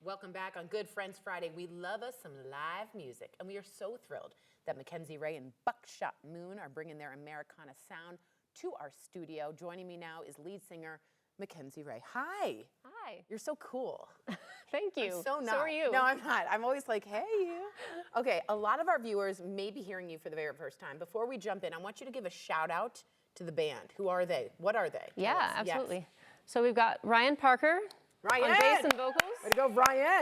Welcome back on Good Friends Friday. We love us some live music, and we are so thrilled that Mackenzie Ray and Buckshot Moon are bringing their Americana sound to our studio. Joining me now is lead singer Mackenzie Ray. Hi. Hi. You're so cool. Thank you. I'm so not. So are you. No, I'm not. I'm always like, hey, you. Okay, a lot of our viewers may be hearing you for the very first time. Before we jump in, I want you to give a shout out to the band. Who are they? What are they? Yeah, Tell us. absolutely. Yes. So we've got Ryan Parker Ryan. on bass and vocals. Way to go, Ryan.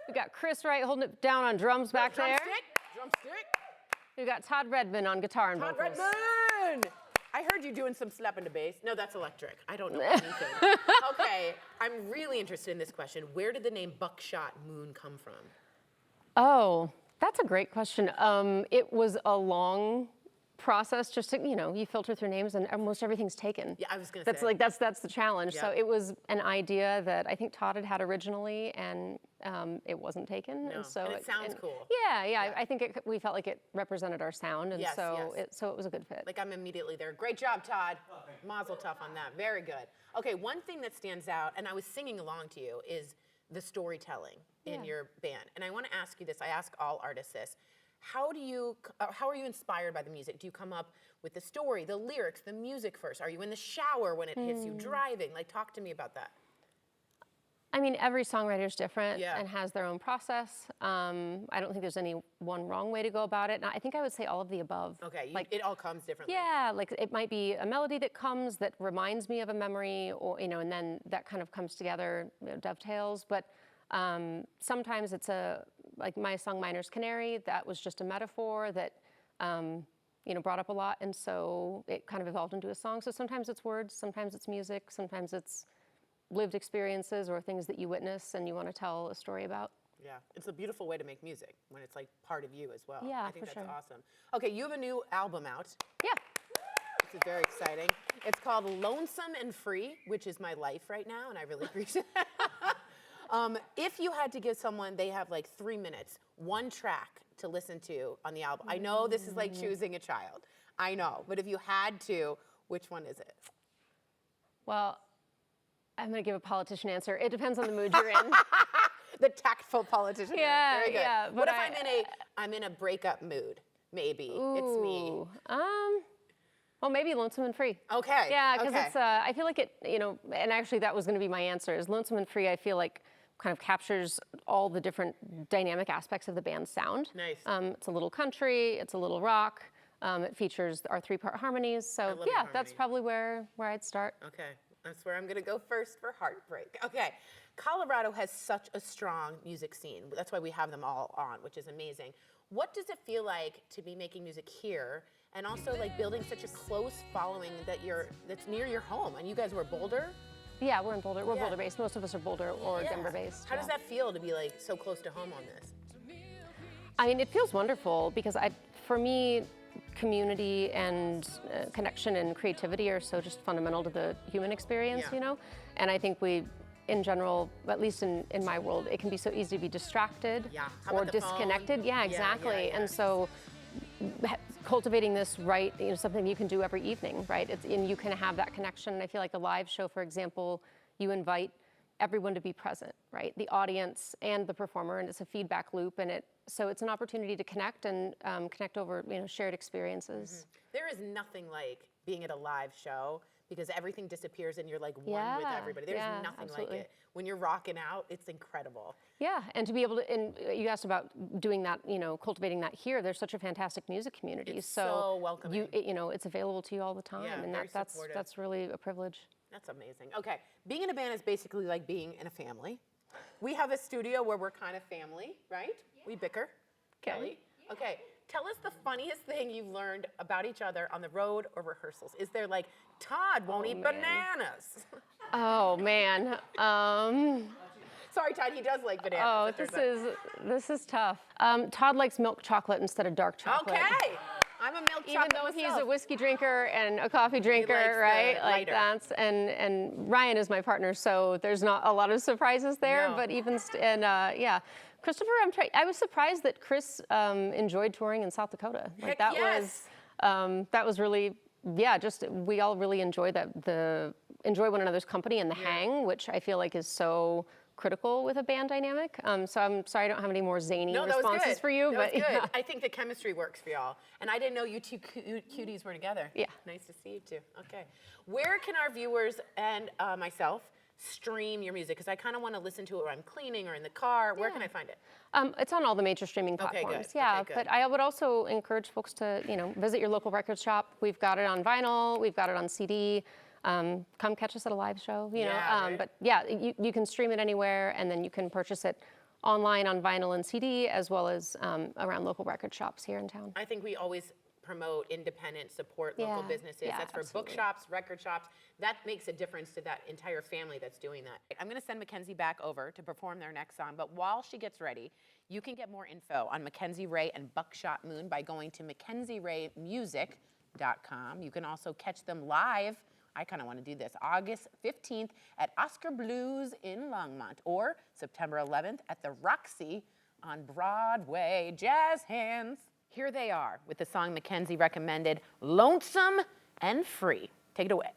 We've got Chris Wright holding it down on drums back there. Drumstick. We've got Todd Redman on guitar and Todd vocals. Redman. I heard you doing some slapping the bass. No, that's electric. I don't know anything. Okay, I'm really interested in this question. Where did the name Buckshot Moon come from? Oh, that's a great question. It was a long process, just to, you filter through names and almost everything's taken. Yeah, I was gonna say. That's the challenge. Yep. So it was an idea that I think Todd had originally, and it wasn't taken. No. And so it sounds cool. Yeah. I think we felt like it represented our sound, and Yes, so yes. it was a good fit. Like, I'm immediately there. Great job, Todd. Mazel tov on that. Very good. Okay, one thing that stands out, and I was singing along to you, is the storytelling in your band. And I want to ask you this. I ask all artists this. How are you inspired by the music? Do you come up with the story, the lyrics, the music first? Are you in the shower when it hits you, driving? Like, talk to me about that. I mean, every songwriter is different and has their own process. I don't think there's any one wrong way to go about it. And I think I would say all of the above. Okay, like, it all comes differently. Yeah, like it might be a melody that comes that reminds me of a memory, or and then that kind of comes together, dovetails. But sometimes it's like my song Miner's Canary, that was just a metaphor that brought up a lot, and so it kind of evolved into a song. So sometimes it's words, sometimes it's music, sometimes it's lived experiences or things that you witness and you want to tell a story about. Yeah, it's a beautiful way to make music when it's like part of you as well. Yeah, I think for that's sure. awesome. Okay, you have a new album out. Yeah. This is very exciting. It's called Lonesome and Free, which is my life right now, and I really appreciate it. If you had to give someone, they have like 3 minutes, one track to listen to on the album. I know this is like choosing a child. I know, but if you had to, which one is it? Well, I'm going to give a politician answer. It depends on the mood you're in. The tactful politician. Yeah, Very good. yeah. What if I'm in a breakup mood? Maybe. Ooh, it's me. Well, maybe Lonesome and Free. Okay. Yeah, because it's. I feel like it. And actually, that was going to be my answer. Is Lonesome and Free? I feel like kind of captures all the different dynamic aspects of the band's sound. Nice. It's a little country. It's a little rock. It features our 3-part harmonies. So yeah, that's probably where I'd start. Okay. That's where I'm going to go first for Heartbreak. Okay. Colorado has such a strong music scene. That's why we have them all on, which is amazing. What does it feel like to be making music here and also like building such a close following that's near your home? And you guys were Boulder? Yeah, we're in Boulder. We're Boulder based. Most of us are Boulder or Denver based. How does that feel to be like so close to home on this? I mean, it feels wonderful because for me, community and connection and creativity are so just fundamental to the human experience, And I think we, in general, at least in my world, it can be so easy to be distracted or disconnected. Phone? Yeah, exactly. Yeah. And so cultivating this something you can do every evening, right? And you can have that connection. And I feel like a live show, for example, you invite everyone to be present, right? The audience and the performer, and it's a feedback loop, and so it's an opportunity to connect and connect over shared experiences. Mm-hmm. There is nothing like being at a live show because everything disappears and you're like one with everybody. There's nothing absolutely. like it. When you're rocking out, it's incredible. Yeah, and to be able to, and you asked about doing that, cultivating that here. There's such a fantastic music community. It's so welcoming. It's available to you all the time, and that's really a privilege. That's amazing. Okay, being in a band is basically like being in a family. We have a studio where we're kind of family, right? Yeah. We bicker. Kelly? Okay, tell us the funniest thing you've learned about each other on the road or rehearsals. Is there like, Todd won't eat bananas? Oh, man. Sorry, Todd, he does like bananas. Oh, this is tough. Todd likes milk chocolate instead of dark chocolate. Okay. I'm a milk chocolate Even though myself. he's a whiskey drinker and a coffee drinker, right? Like that's and Ryan is my partner, so there's not a lot of surprises there. No. But even Christopher, I was surprised that Chris enjoyed touring in South Dakota. Like that was really just we all really enjoy enjoy one another's company and the hang, which I feel like is so critical with a band dynamic. So I'm sorry I don't have any more zany No, that was responses good. for you. That But was good. yeah. I think the chemistry works for y'all. And I didn't know you two cuties were together. Yeah. Nice to see you two. Okay. Where can our viewers and myself stream your music? Because I kind of want to listen to it when I'm cleaning or in the car. Where can I find it? It's on all the major streaming Okay, platforms. good. Yeah, Okay, good. but I would also encourage folks to, visit your local record shop. We've got it on vinyl. We've got it on CD. Come catch us at a live show. Right. But yeah, you can stream it anywhere, and then you can purchase it online on vinyl and CD, as well as around local record shops here in town. I think we always promote independent, support local Yeah, businesses. yeah, That's for absolutely. bookshops, record shops. That makes a difference to that entire family that's doing that. I'm going to send Mackenzie back over to perform their next song, but while she gets ready, you can get more info on Mackenzie Ray and Buckshot Moon by going to MackenzieRayMusic.com. You can also catch them live. I kind of want to do this. August 15th at Oscar Blues in Longmont, or September 11th at the Roxy on Broadway. Jazz hands. Here they are with the song Mackenzie recommended, Lonesome and Free. Take it away.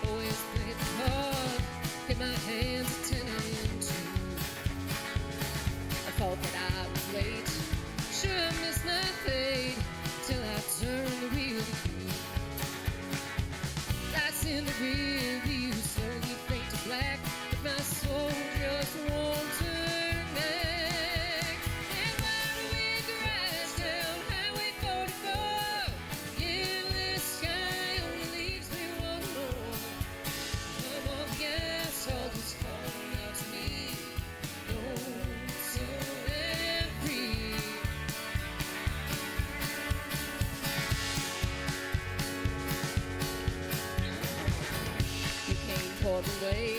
Always play the part, get my hands attended to. I thought that I was late, sure I missed my fate, till I turned the wheel to you. Lights in the rear view, slowly fade to black, but my soul just won't turn back. And while we crash down Highway 44, endless sky only leaves me one more. No more gas, all this falling out to me. Lonesome and free. You came poured away,